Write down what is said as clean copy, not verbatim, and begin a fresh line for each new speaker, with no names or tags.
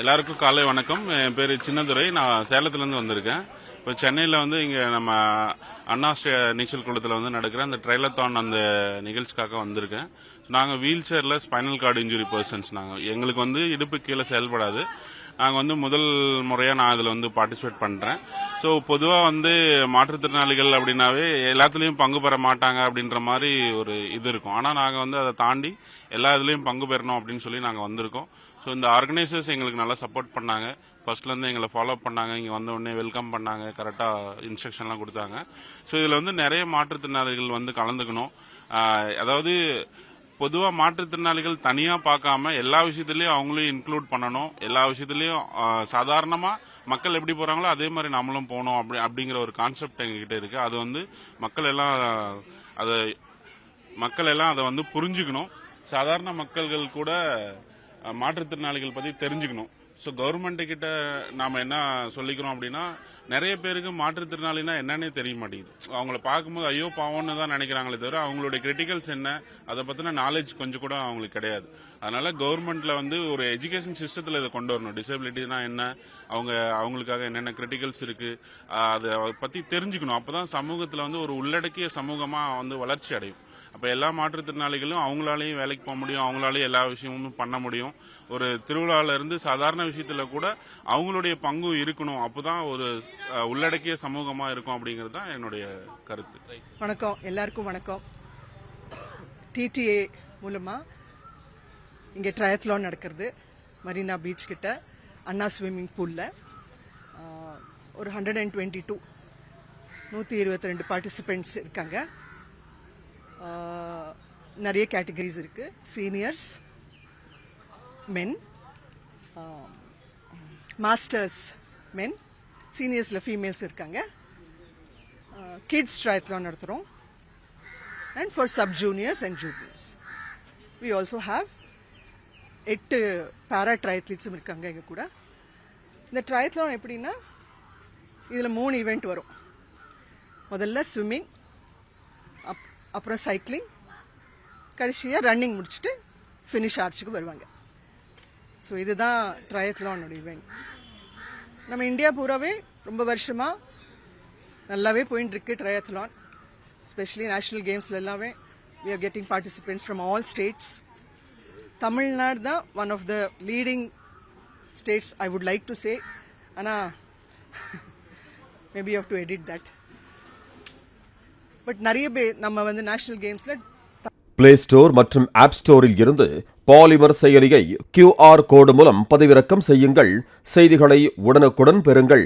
எல்லாருக்கும் காலை வணக்கம். என் பேர் சின்னதுரை. நான் சேலத்துலேருந்து வந்திருக்கேன். இப்போ சென்னையில் இங்கே நம்ம அண்ணா நீச்சல் குளத்தில் நடக்கிற அந்த ட்ரைலத்தான் அந்த நிகழ்ச்சிக்காக வந்திருக்கேன். நாங்கள் வீல் சேரில் ஸ்பைனல் கார்டு இன்ஜுரி பர்சன்ஸ். எங்களுக்கு இடுப்பு கீழே செயல்படாது. நாங்கள் முதல் முறையாக நான் இதில் பார்ட்டிசிபேட் பண்ணுறேன். ஸோ பொதுவாக மாற்றுத்திறனாளிகள் அப்படின்னாவே எல்லாத்துலேயும் பங்கு பெற மாட்டாங்க அப்படின்ற மாதிரி ஒரு இது இருக்கும். ஆனால் நாங்கள் அதை தாண்டி எல்லா இதுலேயும் பங்கு பெறணும் அப்படின்னு சொல்லி நாங்கள் வந்திருக்கோம். ஸோ இந்த ஆர்கனைசர்ஸ் எங்களுக்கு நல்லா சப்போர்ட் பண்ணாங்க. ஃபர்ஸ்ட்லேருந்து எங்களை ஃபாலோ பண்ணாங்க. இங்கே வந்த உடனே வெல்கம் பண்ணாங்க, கரெக்டாக இன்ஸ்ட்ரக்ஷன்லாம் கொடுத்தாங்க. ஸோ இதில் நிறைய மாற்றுத்திறனாளிகள் கலந்துக்கணும். அதாவது பொதுவாக மாற்றுத்திறனாளிகள் தனியாக பார்க்காம எல்லா விஷயத்துலையும் அவங்களையும் இன்க்ளூட் பண்ணணும். எல்லா விஷயத்துலையும் சாதாரணமாக மக்கள் எப்படி போகிறாங்களோ அதே மாதிரி நம்மளும் போகணும் அப்படிங்கிற ஒரு கான்செப்ட் எங்ககிட்ட இருக்கு. அது மக்கள் எல்லாம் அதை புரிஞ்சுக்கணும். சாதாரண மக்கள்கள் கூட மாற்றுத்திறனாளிகள் பற்றி தெரிஞ்சுக்கணும். ஸோ கவர்மெண்ட் கிட்ட நாம் என்ன சொல்லிக்கிறோம் அப்படின்னா, நிறைய பேருக்கு மாற்றுத்திறனாளினா என்னன்னே தெரிய மாட்டேங்குது. அவங்கள பார்க்கும்போது ஐயோ பாவம்னு தான் நினைக்கிறாங்களே தவிர அவங்களுடைய கிரிட்டிக்கல்ஸ் என்ன அதை பற்றின நாலேஜ் கொஞ்சம் கூட அவங்களுக்கு கிடையாது. அதனால கவர்மெண்ட்ல ஒரு எஜுகேஷன் சிஸ்டத்தில் இதை கொண்டு வரணும். டிசபிலிட்டினா என்ன, அவங்களுக்காக என்னென்ன கிரிட்டிக்கல்ஸ் இருக்கு, அதை பற்றி தெரிஞ்சுக்கணும். அப்போதான் சமூகத்தில் ஒரு உள்ளடக்கிய சமூகமாக வளர்ச்சி அடையும். அப்போ எல்லா மாற்றுத்திறனாளிகளும் அவங்களாலையும் வேலைக்கு போக முடியும், அவங்களாலையும் எல்லா விஷயமும் பண்ண முடியும். ஒரு திருவிழாவில இருந்து சாதாரண விஷயத்துல கூட அவங்களுடைய பங்கு இருக்கணும். அப்போதான் ஒரு உள்ளடக்கிய சமூகமா இருக்கும் அப்படிங்கிறது தான் என்னுடைய கருத்து.
வணக்கம், எல்லாருக்கும் வணக்கம். டிடிஏ மூலமா இங்கே ட்ரையத்லான் நடக்கிறது மரீனா பீச் கிட்ட அண்ணா ஸ்விம்மிங் பூலில். ஒரு 122 பார்ட்டிசிபெண்ட்ஸ் இருக்காங்க. நிறைய கேட்டகரிஸ் இருக்கு. சீனியர்ஸ், மென், மாஸ்டர்ஸ் மென், சீனியர்ஸில் ஃபீமேல்ஸ் இருக்காங்க. கிட்ஸ் ட்ரையத்லான் நடத்துகிறோம். And for sub juniors and juniors we also have 8 para ட்ரையத்லீட்ஸும் இருக்காங்க எங்கள் கூட. இந்த ட்ரையத்லான் எப்படின்னா, இதில் 3 ஈவெண்ட் வரும். முதல்ல ஸ்விம்மிங், அப்புறம் சைக்கிளிங், கடைசியாக ரன்னிங் முடிச்சுட்டு ஃபினிஷ் ஆர்ச்சுக்கு வருவாங்க. ஸோ இதுதான் ட்ரையத்லானோட ஈவெண்ட். நம்ம இந்தியா பூராவே ரொம்ப வருஷமாக நல்லாவே போயின்னு இருக்கு ட்ரையத்லான். ஸ்பெஷலி நேஷ்னல் கேம்ஸில் எல்லாமே we are getting participants from all states. Tamil Nadu தான் one of the leading states I would like to say. ஆனால் maybe you have to edit that. But நிறைய பேர் நம்ம நேஷனல் கேம்ஸில்
பிளே ஸ்டோர் மற்றும் ஆப் ஸ்டோரில் இருந்து பாலிமர் செயலியை QR கோடு மூலம் பதிவிறக்கம் செய்யுங்கள். செய்திகளை உடனுக்குடன் பெறுங்கள்.